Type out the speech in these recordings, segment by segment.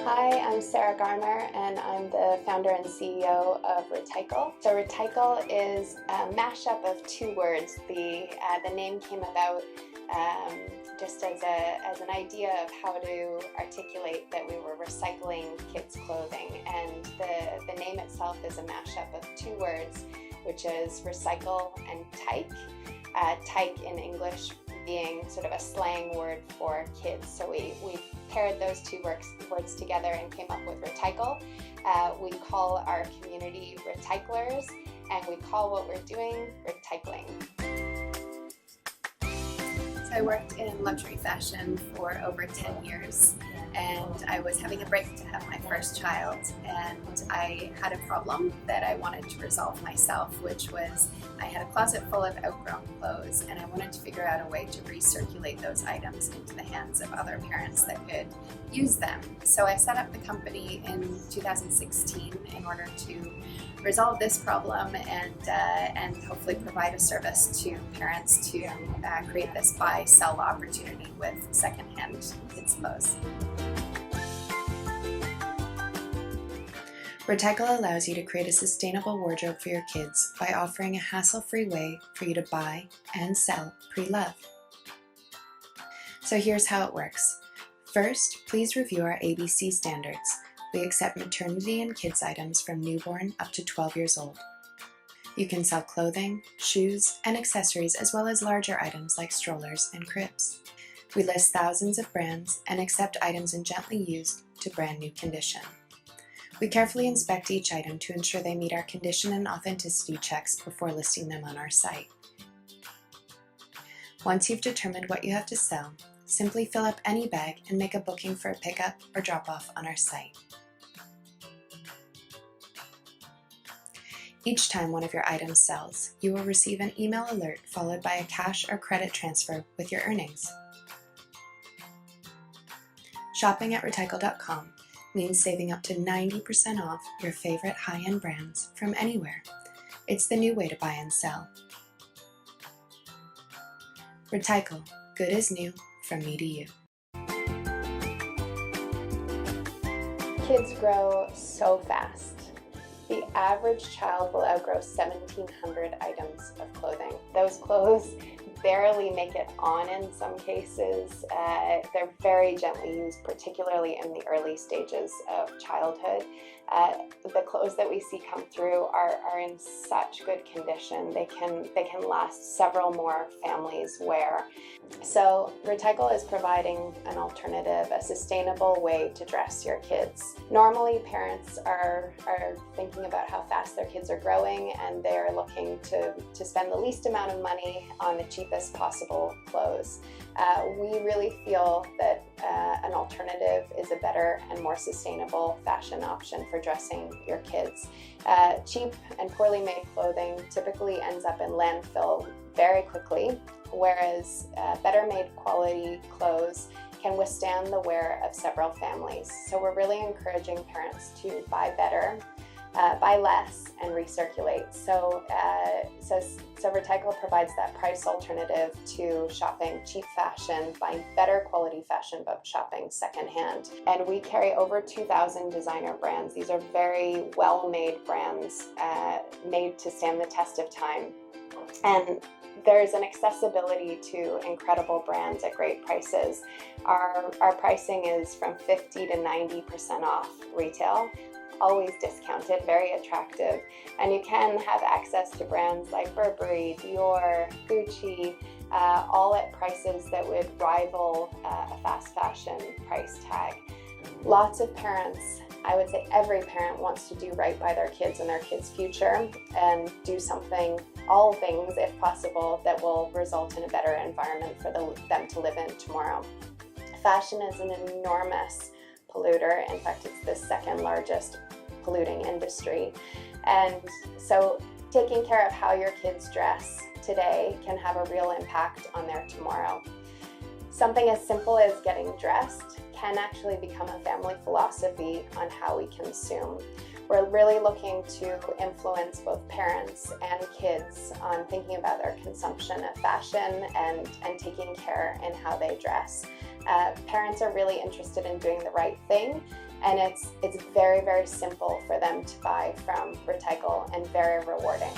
Hi, I'm Sarah Garner and I'm the founder and CEO of Retykle. So Retykle is a mashup of two words. The name came about just as an idea of how to articulate that we were recycling kids' clothing, and the name itself is a mashup of two words, which is recycle and tyke. Tyke in English being sort of a slang word for kids. So we paired those two words together and came up with Retykle. We call our community retyclers, and we call what we're doing retycling. So I worked in luxury fashion for over 10 years, and I was having a break to have my first child, and I had a problem that I wanted to resolve myself, which was I had a closet full of outgrown clothes, and I wanted to figure out a way to recirculate those items into the hands of other parents that could use them. So I set up the company in 2016 in order to resolve this problem and hopefully provide a service to parents to create this buy-sell opportunity with secondhand kids' clothes. Retykle allows you to create a sustainable wardrobe for your kids by offering a hassle-free way for you to buy and sell pre-loved. So here's how it works. First, please review our ABC standards. We accept maternity and kids items from newborn up to 12 years old. You can sell clothing, shoes, and accessories, as well as larger items like strollers and cribs. We list thousands of brands and accept items in gently used to brand new condition. We carefully inspect each item to ensure they meet our condition and authenticity checks before listing them on our site. Once you've determined what you have to sell, simply fill up any bag and make a booking for a pickup or drop-off on our site. Each time one of your items sells, you will receive an email alert followed by a cash or credit transfer with your earnings. Shopping at Retykle.com means saving up to 90% off your favorite high-end brands from anywhere. It's the new way to buy and sell. Retykle, good as new, from me to you. Kids grow so fast. The average child will outgrow 1,700 items of clothing. Those clothes barely make it on in some cases. They're very gently used, particularly in the early stages of childhood. The clothes that we see come through are in such good condition. They can last several more families' wear. So Retykle is providing an alternative, a sustainable way to dress your kids. Normally parents are thinking about how fast their kids are growing, and they're looking to spend the least amount of money on the cheapest possible clothes. We really feel that an alternative is a better and more sustainable fashion option for dressing your kids. Cheap and poorly made clothing typically ends up in landfill very quickly, whereas better made quality clothes can withstand the wear of several families. So we're really encouraging parents to buy better, buy less, and recirculate. So Retykle provides that price alternative to shopping cheap fashion, buying better quality fashion, but shopping secondhand. And we carry over 2,000 designer brands. These are very well-made brands, made to stand the test of time. And there's an accessibility to incredible brands at great prices. Our pricing is from 50 to 90% off retail, always discounted, very attractive. And you can have access to brands like Burberry, Dior, Gucci, all at prices that would rival a fast fashion price tag. Lots of parents, I would say every parent, wants to do right by their kids and their kids' future and do something, all things if possible, that will result in a better environment for them to live in tomorrow. Fashion is an enormous polluter. In fact, it's the second largest polluting industry. And so taking care of how your kids dress today can have a real impact on their tomorrow. Something as simple as getting dressed can actually become a family philosophy on how we consume. We're really looking to influence both parents and kids on thinking about their consumption of fashion and taking care in how they dress. Parents are really interested in doing the right thing, and it's very, very simple for them to buy from Retykle and very rewarding.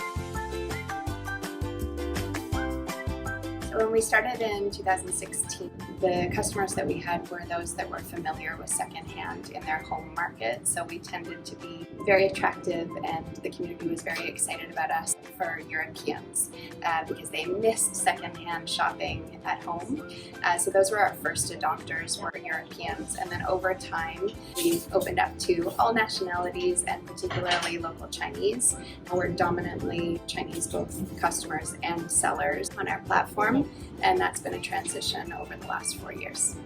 When we started in 2016, the customers that we had were those that were familiar with secondhand in their home market. So we tended to be very attractive, and the community was very excited about us for Europeans because they missed secondhand shopping at home. So those were our first adopters, were Europeans. And then over time, we've opened up to all nationalities and particularly local Chinese. We're dominantly Chinese both customers and sellers on our platform, and that's been a transition over the last 4 years.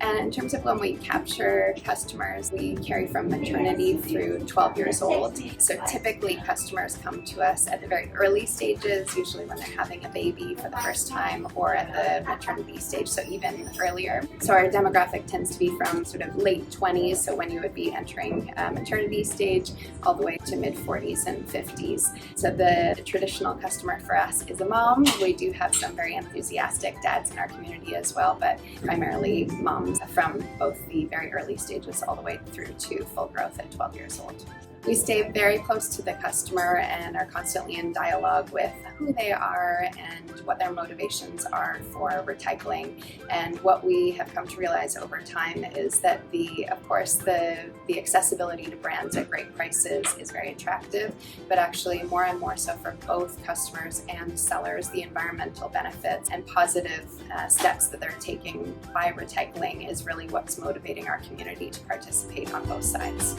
And in terms of when we capture customers, we carry from maternity through 12 years old. So typically customers come to us at the very early stages, usually when they're having a baby for the first time, or at the maternity stage, so even earlier. So our demographic tends to be from sort of late 20s, so when you would be entering maternity stage, all the way to mid 40s and 50s. So the traditional customer for us is a mom. We do have some very enthusiastic dads in our community as well, but primarily moms from both the very early stages all the way through to full growth at 12 years old. We stay very close to the customer and are constantly in dialogue with who they are and what their motivations are for recycling. And what we have come to realize over time is that of course, the accessibility to brands at great prices is very attractive, but actually more and more so for both customers and sellers, the environmental benefits and positive steps that they're taking by recycling is really what's motivating our community to participate on both sides.